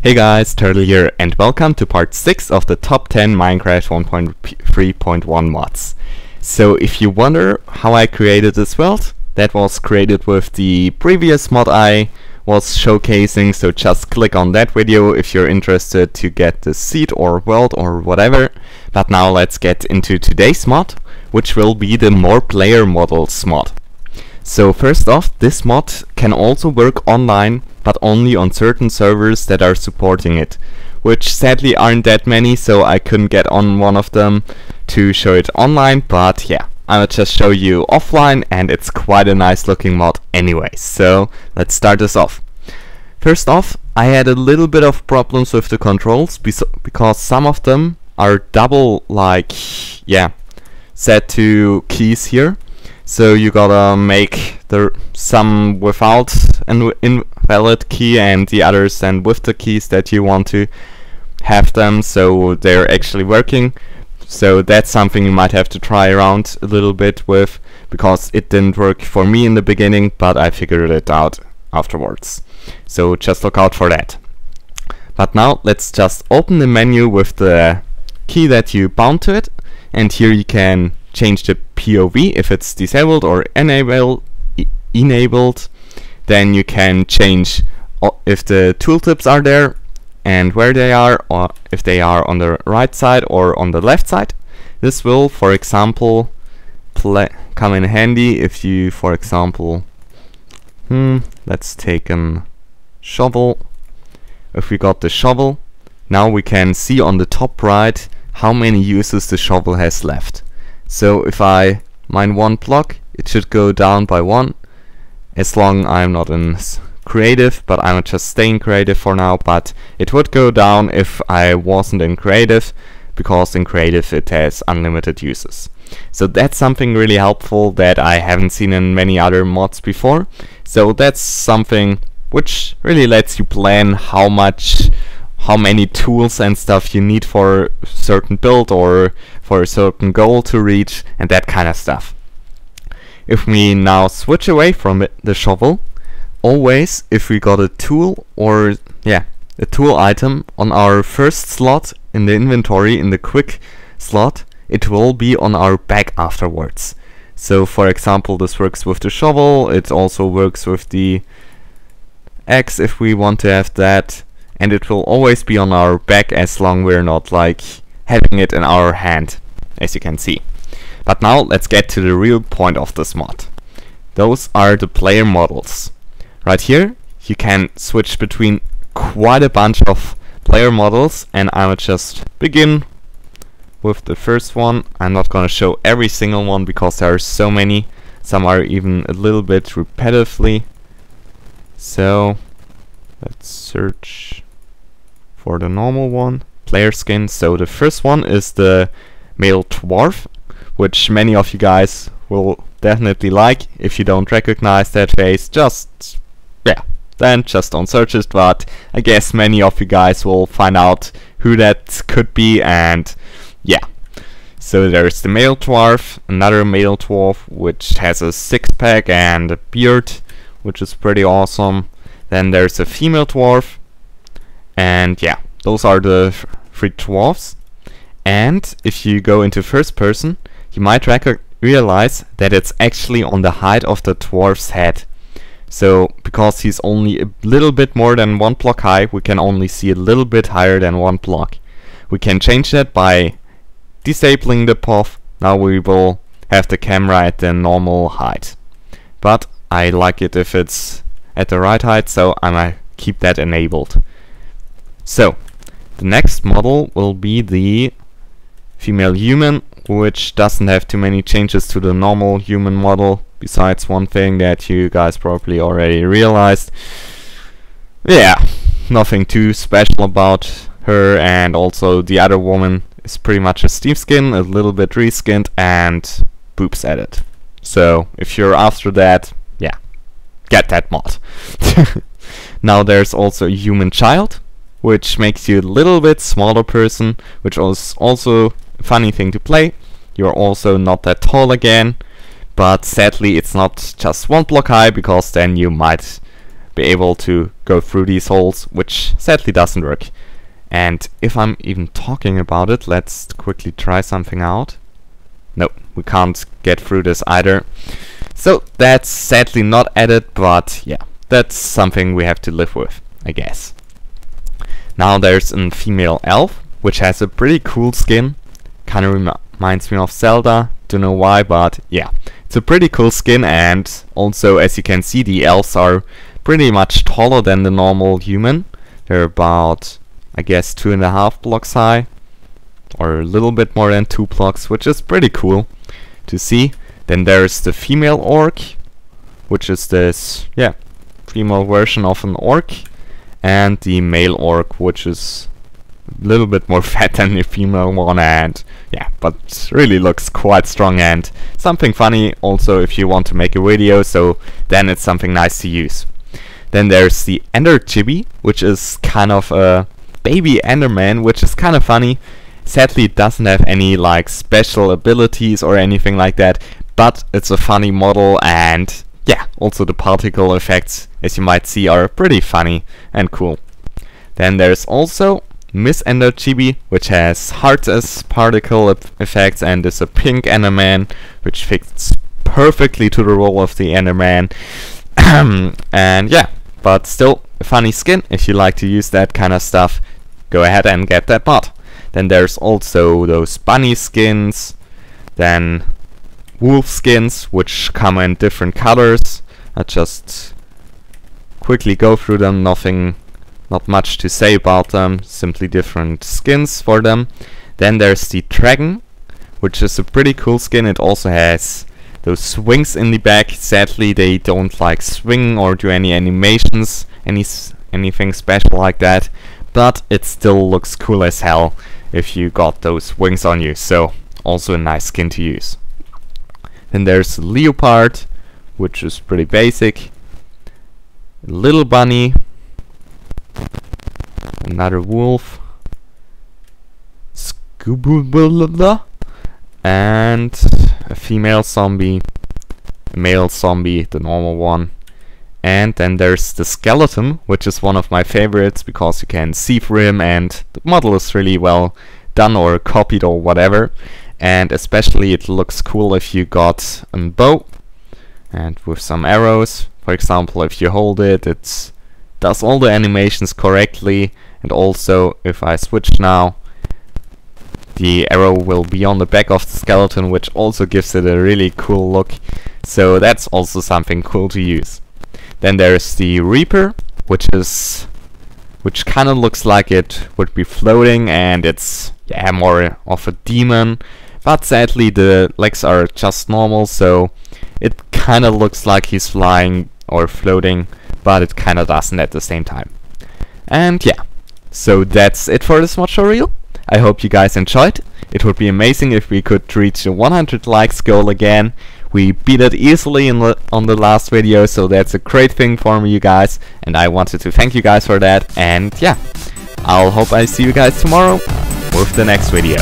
Hey guys, Turtle here, and welcome to part 6 of the top 10 Minecraft 1.3.1 mods. So if you wonder how I created this world, that was created with the previous mod I was showcasing, so just click on that video if you're interested to get the seed or world or whatever. But now let's get into today's mod, which will be the More Player Models mod. So first off, this mod can also work online, but only on certain servers that are supporting it, which sadly aren't that many, so I couldn't get on one of them to show it online, but yeah, I'll just show you offline, and it's quite a nice looking mod anyway. So let's start this off. First off, I had a little bit of problems with the controls because some of them are double, like, yeah, set to keys here. So you gotta make some without an invalid key and the others then with the keys that you want to have them, so they're actually working. So that's something you might have to try around a little bit with, because it didn't work for me in the beginning, but I figured it out afterwards. So just look out for that. But now let's just open the menu with the key that you bound to it, and here you can change the POV if it's disabled or enabled. Then you can change if the tooltips are there and where they are, or if they are on the right side or on the left side. This will, for example, come in handy if you, for example, let's take a shovel. If we got the shovel, now we can see on the top right how many uses the shovel has left. So if I mine one block, it should go down by 1, as long I'm not in creative, but I'm just staying creative for now. But it would go down if I wasn't in creative, because in creative it has unlimited uses. So that's something really helpful that I haven't seen in many other mods before. So that's something which really lets you plan how many tools and stuff you need for a certain build or for a certain goal to reach, and that kind of stuff. If we now switch away from the shovel, always if we got a tool or a tool item on our first slot in the inventory, in the quick slot, it will be on our back afterwards. So for example, this works with the shovel, it also works with the axe if we want to have that, and it will always be on our back as long we're not like having it in our hand, as you can see. But now let's get to the real point of this mod. Those are the player models. Right here you can switch between quite a bunch of player models, and I'll just begin with the first one. I'm not gonna show every single one because there are so many. Some are even a little bit repetitively. So let's search for the normal one, player skin. So the first one is the male dwarf, which many of you guys will definitely like. If you don't recognize that face, then just don't search it, but I guess many of you guys will find out who that could be, and yeah. So there's the male dwarf, another male dwarf which has a six-pack and a beard, which is pretty awesome. Then there's a female dwarf, and yeah, those are the three dwarfs. And if you go into first person, you might realize that it's actually on the height of the dwarf's head. So because he's only a little bit more than 1 block high, we can only see a little bit higher than 1 block. We can change that by disabling the POV. Now we will have the camera at the normal height, but I like it if it's at the right height, so I might keep that enabled. So the next model will be the female human, which doesn't have too many changes to the normal human model, besides one thing that you guys probably already realized. Yeah, nothing too special about her, and also the other woman is pretty much a Steve skin, a little bit reskinned, and boobs added. So if you're after that, yeah, get that mod. Now there's also a human child, which makes you a little bit smaller person, which is also a funny thing to play. You're also not that tall again, but sadly it's not just 1 block high, because then you might be able to go through these holes, which sadly doesn't work. And if I'm even talking about it, let's quickly try something out. Nope, we can't get through this either. So that's sadly not added, but yeah, that's something we have to live with, I guess. Now there's a female elf, which has a pretty cool skin. Kind of reminds me of Zelda, don't know why, but yeah. It's a pretty cool skin, and also, as you can see, the elves are pretty much taller than the normal human. They're about, I guess, 2.5 blocks high, or a little bit more than 2 blocks, which is pretty cool to see. Then there's the female orc, which is this, yeah, female version of an orc, and the male orc, which is a little bit more fat than the female one, and yeah, but really looks quite strong and something funny also if you want to make a video, so then it's something nice to use. Then there's the Ender Chibi, which is kind of a baby Enderman, which is kind of funny. Sadly, it doesn't have any like special abilities or anything like that, but it's a funny model, and yeah, also the particle effects, as you might see, are pretty funny and cool. Then there's also Miss Ender Chibi, which has hearts as particle effects and is a pink Enderman, which fits perfectly to the role of the Enderman. And yeah, but still a funny skin. If you like to use that kind of stuff, go ahead and get that mod. Then there's also those bunny skins, then wolf skins, which come in different colors. I just quickly go through them, not much to say about them, simply different skins for them. Then there's the dragon, which is a pretty cool skin. It also has those swings in the back. Sadly, they don't like swing or do any animations, anything special like that, but it still looks cool as hell if you got those wings on you, so also a nice skin to use. Then there's leopard, which is pretty basic. Little bunny, another wolf, and a female zombie, a male zombie, the normal one. And then there's the skeleton, which is one of my favorites because you can see through him and the model is really well done or copied or whatever. And especially it looks cool if you got a bow and with some arrows. For example, if you hold it, it does all the animations correctly, and also if I switch now, the arrow will be on the back of the skeleton, which also gives it a really cool look. So that's also something cool to use. Then there's the Reaper, which kind of looks like it would be floating, and it's yeah, more of a demon. But sadly the legs are just normal, so it kind of looks like he's flying or floating, but it kind of doesn't at the same time. And yeah, so that's it for this mod tutorial. I hope you guys enjoyed. It would be amazing if we could reach the 100 likes goal again. We beat it easily on the last video, so that's a great thing for me, you guys, and I wanted to thank you guys for that. And yeah, I'll hope I see you guys tomorrow with the next video.